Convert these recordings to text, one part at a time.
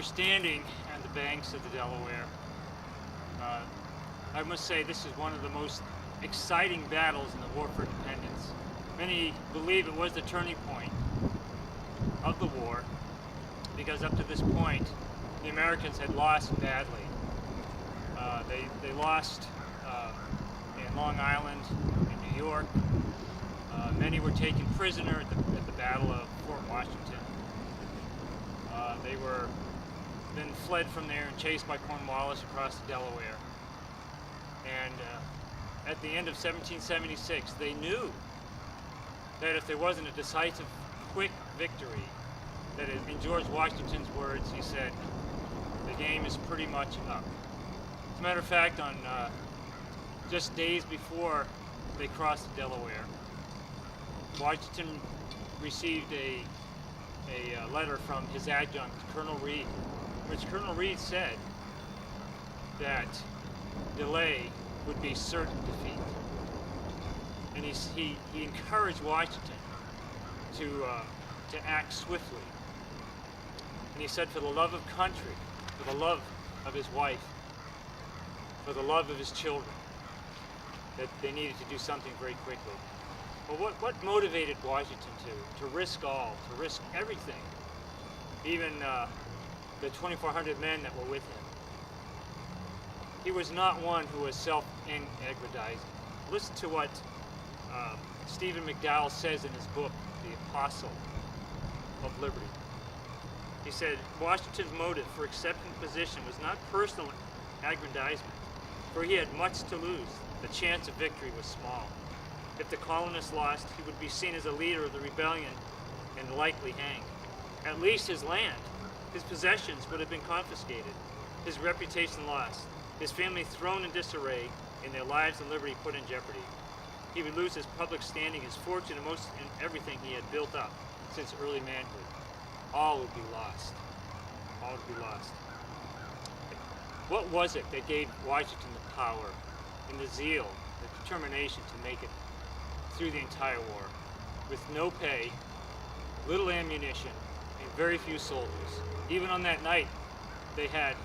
We're standing at the banks of the Delaware. I must say this is one of the most exciting battles in the War for Independence. Many believe it was the turning point of the war because up to this point the Americans had lost badly. They lost in Long Island, in New York. Many were taken prisoner at the Battle of Fort Washington. They were then fled from there and chased by Cornwallis across the Delaware. And at the end of 1776, they knew that if there wasn't a decisive, quick victory, that in George Washington's words, he said, the game is pretty much up. As a matter of fact, on just days before they crossed the Delaware, Washington received a letter from his adjutant, Colonel Reed, which Colonel Reed said that delay would be certain defeat. And he encouraged Washington to act swiftly. And he said, for the love of country, for the love of his wife, for the love of his children, that they needed to do something very quickly. Well, what motivated Washington to risk all, to risk everything, even the 2,400 men that were with him? He was not one who was self-aggrandizing. Listen to what Stephen McDowell says in his book, The Apostle of Liberty. He said, Washington's motive for accepting the position was not personal aggrandizement, for he had much to lose. The chance of victory was small. If the colonists lost, he would be seen as a leader of the rebellion and likely hanged. At least his land, his possessions would have been confiscated, his reputation lost, his family thrown in disarray, and their lives and liberty put in jeopardy. He would lose his public standing, his fortune, and everything he had built up since early manhood. All would be lost. All would be lost. What was it that gave Washington the power and the zeal, the determination to make it through the entire war, with no pay, little ammunition, and very few soldiers? Even on that night,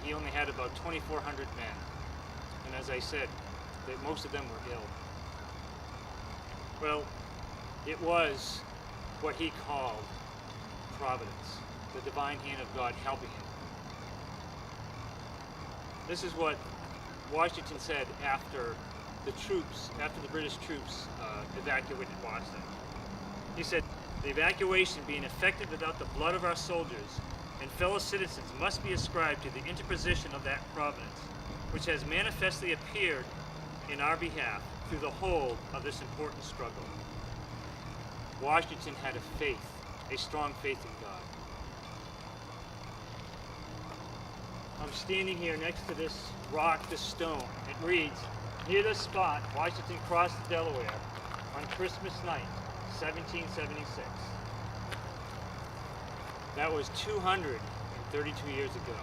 he only had about 2,400 men. And as I said, most of them were ill. Well, it was what he called providence, the divine hand of God helping him. This is what Washington said after the British troops evacuated Boston. He said, the evacuation being effected without the blood of our soldiers and fellow citizens must be ascribed to the interposition of that providence, which has manifestly appeared in our behalf through the whole of this important struggle. Washington had a strong faith in God. I'm standing here next to this rock, this stone. It reads, near this spot, Washington crossed the Delaware on Christmas night, 1776. That was 232 years ago.